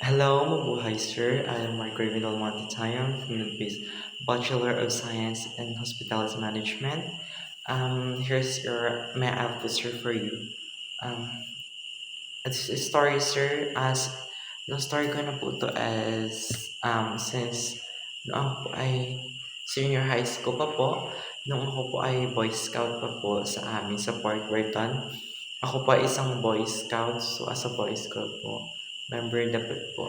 Hello, mabuhay sir. I am Mark Ravenel Montitayon from the Bachelor of Science in Hospitality Management. Here's your my output sir for you. Um, it's a story sir as yung story ko na po to as since noong ako po ay senior high school pa po, nung ako po ay Boy Scout pa po sa amin sa Port Berton. Ako po ay isang Boy Scout. So, as a Boy Scout po, member dapat po,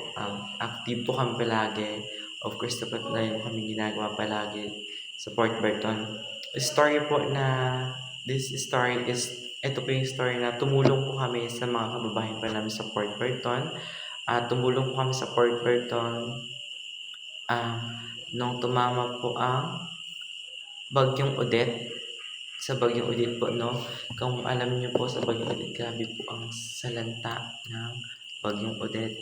active po kami palagi. Of course, dapat na yung kami ginagawa palagi sa Port Berton. Story po na, this story is, ito po yung story na tumulong po kami sa mga kababayan pa namin sa Port Berton. Tumulong po kami sa Port Berton nung tumama po ang Bagyong Odette. Sa Bagyong Odette po, no? Kung alam niyo po sa Bagyong Odette, grabe po ang salanta ng Bagyong Odette.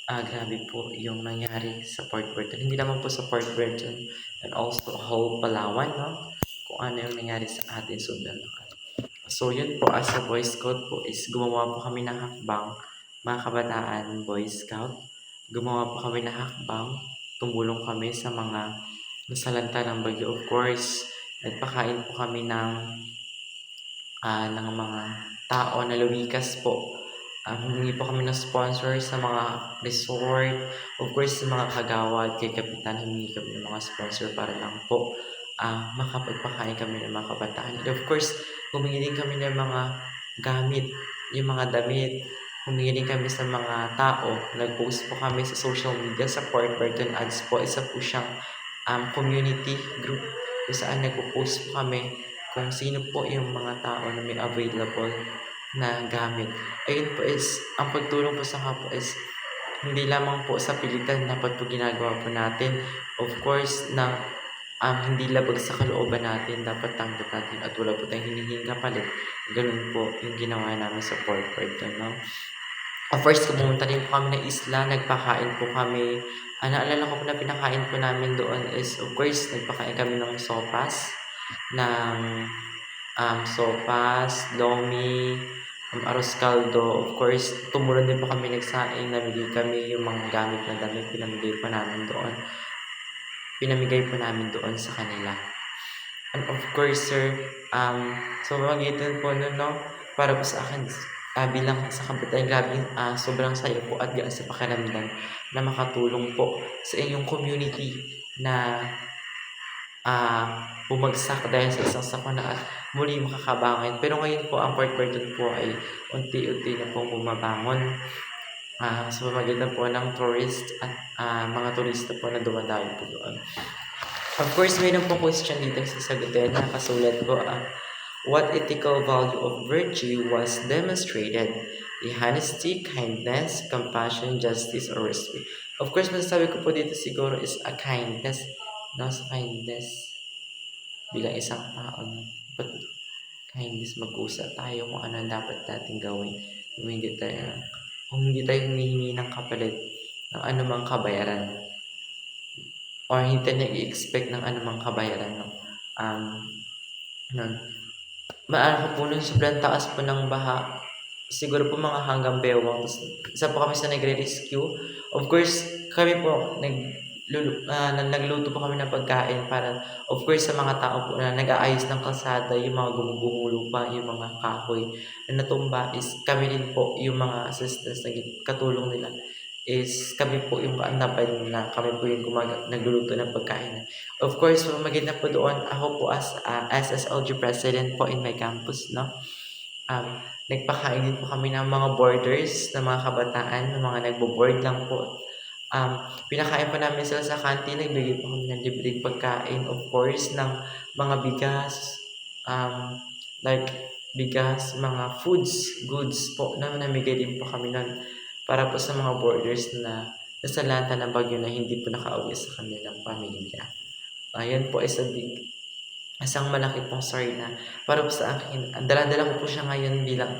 Grabe po yung nangyari sa Port Berton. Hindi naman po sa Port Berton and also whole Palawan, no? Kung ano yung nangyari sa atin, sobrang lakas. So, yun po, as a Boy Scout po, is gumawa po kami ng hakbang, mga kabataan Boy Scout. Gumawa po kami ng hakbang, tumulong kami sa mga nasalanta ng bagyo. Of course, nagpakain po kami ng mga tao na lumikas po. Humingi po kami ng sponsor sa mga resort. Of course, sa mga kagawad, kay Kapitan, humingi kami ng mga sponsor para lang po makapagpakain kami ng mga kabataan. And of course, humingi din kami ng mga gamit, yung mga damit. Humingi din kami sa mga tao. Nag-post po kami sa social media, sa Port Berton Ads po. Isa po siyang community group kung saan nagpo-post po kami kung sino po yung mga tao na may available na gamit. Ayun po is, ang pagtulong po sa kapwa is hindi lamang po sa pilitan dapat po ginagawa po natin. Of course, na hindi labag sa kalooban natin, dapat tanggap natin at wala po tayong hinihinging kapalit. Ganun po yung ginawa namin sa Port Berton, no? First, pumunta din po kami ng isla, nagpakain po kami. Naalala ko po na pinakain po namin doon is, of course, nagpakain kami ng ng lomi, arroz caldo. Of course, tumulong din po kami nagsaing, namigay kami yung mga gamit na damit, pinamigay po namin doon. Pinamigay po namin doon sa kanila. And of course, sir, so magitan po nun, no, para po sa akin, bilang sa kabataan, grabe, sobrang saya po at gaan sa pakiramdam na makatulong po sa inyong community na bumagsak dahil sa isang sakuna at muli makakabangon. Pero ngayon po, ang Port Berton po ay unti-unti na pong bumabangon sa pamamagitan po ng tourist at mga turista po na dumadayo po doon. Of course, mayroon po question dito sa sasagutin. Nakasulat po, what ethical value of virtue was demonstrated? The honesty, kindness, compassion, justice, or respect. Of course, masasabi ko po dito siguro is a kindness. No, sa kindness bilang isang tao. No? But kindness, mag-usap tayo kung ano ang dapat natin gawin. Kung hindi tayo humihingi ng kapalit ng anumang kabayaran or hindi tayo nag-expect ng anumang kabayaran. No? Nun. Maalala ko po nung sobrang taas po ng baha, siguro po mga hanggang bewang. Tapos isa po kami sa nagre-rescue. Of course, kami po nagluto po kami ng pagkain para, of course, sa mga tao po na nag-aayos ng kalsada, yung mga gumugumulo pa, yung mga kahoy na natumba is kami din po, yung mga assistants na katulong nila is kami po yung kaandapan na kami po yung nagluluto ng pagkain. Of course, pamamagitan po doon, ako po as SSLG president po in my campus, no? Nagpakain din po kami ng mga boarders, ng mga kabataan, ng mga nagbo-board lang po. Pinakain po namin sila sa canteen, nagbigay po kami ng libreng pagkain, of course, ng mga bigas, like bigas, mga goods po, na namigay din po kami nun para po sa mga boarders na nasalanta ng bagyo na hindi po nakauwi sa kanilang pamilya. Ayan po is isang malaki pong story na para po sa akin, dala-dala ko po siya ngayon bilang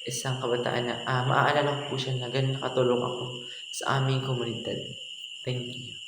isang kabataan na maaalala ko po siya na ganun nakatulong ako sa aming komunidad. Thank you.